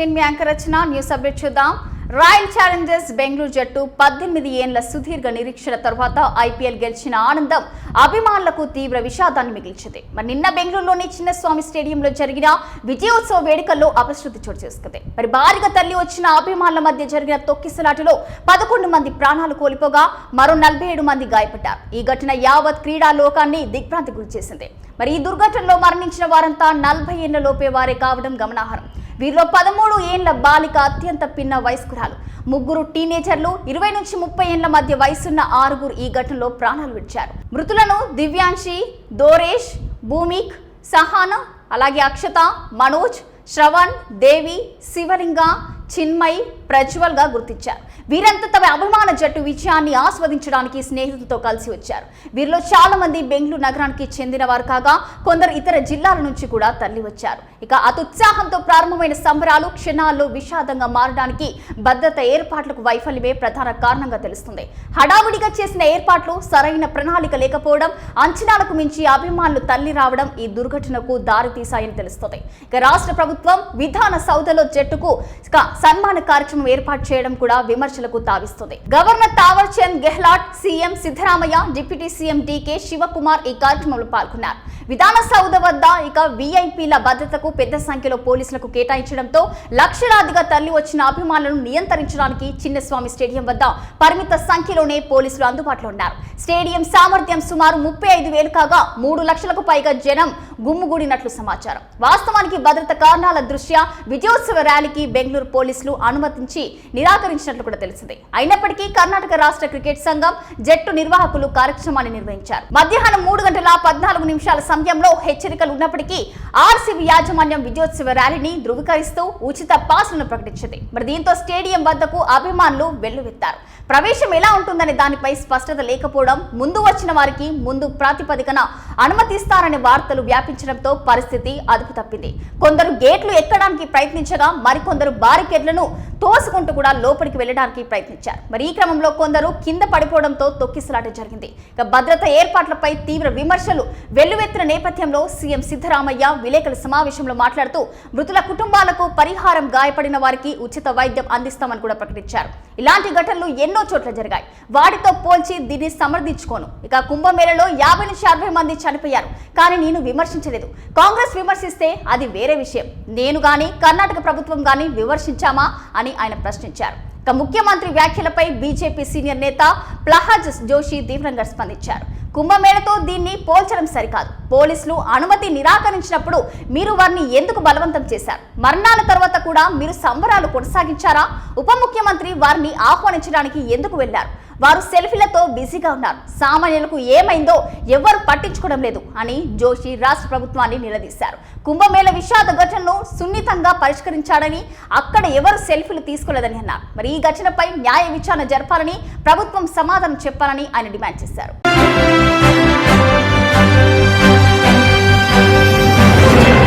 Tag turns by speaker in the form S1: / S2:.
S1: నేను మీ యాంకర్ రచన. News update చూద్దాం. Royal Challengers Bengaluru జట్టు 18 ఏళ్ల సుదీర్ఘ నిరీక్షణ తర్వాత ఐపీఎల్ గెలిచిన ఆనందం అభిమానులకు తీవ్ర విషాదాన్ని మిగిల్చింది. మరి నిన్న బెంగళూరులోని చిన్నస్వామి స్టేడియంలో జరిగిన విజయోత్సవ వేడుకల్లో అపశృతి చోటు చేసుకుంది. మరి భారీగా తల్లి వచ్చిన అభిమానుల మధ్య జరిగిన తొక్కిసలాటలో 11 మంది ప్రాణాలు కోల్పోగా మరో 47 మంది గాయపడ్డారు. ఈ ఘటన యావత్ క్రీడా లోకాన్ని దిగ్భ్రాంతికి గురిచేసింది. మరి ఈ దుర్ఘటనలో మరణించిన వారంతా 40 ఏళ్ల లోపే వారే కావడం గమనార్హం. వీరిలో 13 ఏళ్ల బాలిక అత్యంత పిన్న వయస్కురాలు, 3 టీనేజర్లు, 20 నుంచి 30 ఏళ్ల మధ్య వయసున్న 6 ఈ ఘటనలో ప్రాణాలు విడిచారు. మృతులను దివ్యాంశి, దోరేష్, భూమిక్, సహానా, అలాగే అక్షత, మనోజ్, శ్రవణ్, దేవి, శివలింగ, చిన్మయ్, ప్రజ్వల్ గా గుర్తించారు. వీరంతా తమ అభిమాన జట్టు విజయాన్ని ఆస్వాదించడానికి స్నేహితులతో కలిసి వచ్చారు. వీరిలో చాలా మంది బెంగళూరు నగరానికి చెందిన వారు కాగా కొందరు ఇతర జిల్లాల నుంచి కూడా తరలి వచ్చారు. ఇక అత్యుత్సాహంతో ప్రారంభమైన సంబరాలు క్షణాల్లో విషాదంగా మారడానికి భద్రత ఏర్పాట్లకు వైఫల్యమే ప్రధాన కారణంగా తెలుస్తుంది. హడావుడిగా చేసిన ఏర్పాట్లు, సరైన ప్రణాళిక లేకపోవడం, అంచనాలకు మించి అభిమానులు తల్లి రావడం ఈ దుర్ఘటనకు దారితీశాయని తెలుస్తుంది. ఇక రాష్ట్ర ప్రభుత్వం విధాన సౌధలో జట్టుకు సన్మాన కార్యక్రమం ఏర్పాటు చేయడం కూడా విమర్శలకు తావిస్తుంది. Governor Thaawar Chand Gehlot, CM Siddaramaiah, deputy CM D K Shivakumar ఈ కార్యక్రమంలో పాల్గొన్నారు. విధాన సౌధ వద్ద ఇక వీఐపీల భద్రతకు పెద్ద సంఖ్యలో పోలీసులకు కేటాయించడంతో లక్షలాదిగా తరలి వచ్చిన అభిమానులను నియంత్రించడానికి చిన్నస్వామి స్టేడియం వద్ద పరిమిత సంఖ్యలోనే పోలీసులు అందుబాటులో ఉన్నారు. స్టేడియం సామర్థ్యం సుమారు 35,000 కాగా 3 లక్షలకు పైగా జనం గుమ్ముగూడినట్లు సమాచారం. వాస్తవానికి భద్రత కారణాల దృష్ట్యా విజయోత్సవ ర్యాలీకి బెంగళూరు పోలీసులు అనుమతించి నిరాకరించినట్లు కూడా తెలిసింది. అయినప్పటికీ కర్ణాటక రాష్ట్ర క్రికెట్ సంఘం జట్టు నిర్వాహకులు కార్యక్రమాన్ని నిర్వహించారు. మధ్యాహ్నం 3:14 సమయంలో హెచ్చరికలు ఉన్నప్పటికీ ఆర్సీబీ యాజమాన్యం విజయోత్సవ ర్యాలీని ధృవీకరిస్తూ ఉచిత పాస్లను ప్రకటించింది. మరి దీంతో స్టేడియం వద్దకు అభిమానులు వెల్లువెత్తారు. ప్రవేశం ఎలా ఉంటుందనే దానిపై స్పష్టత లేకపోవడం, ముందు వచ్చిన వారికి ముందు ప్రాతిపదికన అనుమతిస్తారనే వార్తలు వ్యాపించడంతో పరిస్థితి అదుపు తప్పింది. కొందరు గేట్లు ఎక్కడానికి ప్రయత్నించగా మరికొందరు బారికేడ్లను తోసుకుంటూ కూడా లోపలికి వెళ్లడానికి ప్రయత్నించారు. మరి ఈ క్రమంలో కొందరు కింద పడిపోవడంతో తొక్కిసలాట జరిగింది. ఇక భద్రత ఏర్పాట్లపై తీవ్ర విమర్శలు వెల్లువెత్తిన నేపథ్యంలో సీఎం సిద్ధరామయ్య విలేకరుల సమావేశంలో మాట్లాడుతూ మృతుల కుటుంబాలకు పరిహారం, గాయపడిన వారికి ఉచిత వైద్యం అందిస్తామని కూడా ప్రకటించారు. ఇలాంటి ఘటనలు ఎన్నో చోట్ల జరిగాయి. వాటితో పోల్చి దీన్ని సమర్థించుకోను. ఇక కుంభమేళలో 50 నుంచి 60 మంది చనిపోయారు. కానీ నేను విమర్శించలేదు. కాంగ్రెస్ విమర్శిస్తే అది వేరే విషయం. నేను గాని కర్ణాటక ప్రభుత్వం గాని విమర్శించామా అని ఆయన ప్రశ్నించారు. ఇక ముఖ్యమంత్రి వ్యాఖ్యలపై బీజేపీ సీనియర్ నేత ప్రహ్లాద్ జోషి తీవ్రంగా స్పందించారు. కుంభమేళతో దీన్ని పోల్చడం సరికాదు. పోలీసులు అనుమతి నిరాకరించినప్పుడు మీరు వారిని ఎందుకు బలవంతం చేశారు? మరణాల తర్వాత కూడా మీరు సంబరాలు కొనసాగించారా? ఉప ముఖ్యమంత్రి వారిని ఆహ్వానించడానికి ఎందుకు వెళ్లారు? వారు సెల్ఫీలతో బిజీగా ఉన్నారు. సామాన్యులకు ఏమైందో ఎవరు పట్టించుకోవడం లేదు అని జోషి రాష్ట్ర ప్రభుత్వాన్ని నిలదీశారు. కుంభమేళ విషాద ఘటనను సున్నితంగా పరిష్కరించాడని, అక్కడ ఎవరు సెల్ఫీలు తీసుకోలేదని అన్నారు. మరి ఈ ఘటనపై న్యాయ విచారణ జరపాలని, ప్రభుత్వం సమాధానం చెప్పాలని ఆయన డిమాండ్ చేశారు.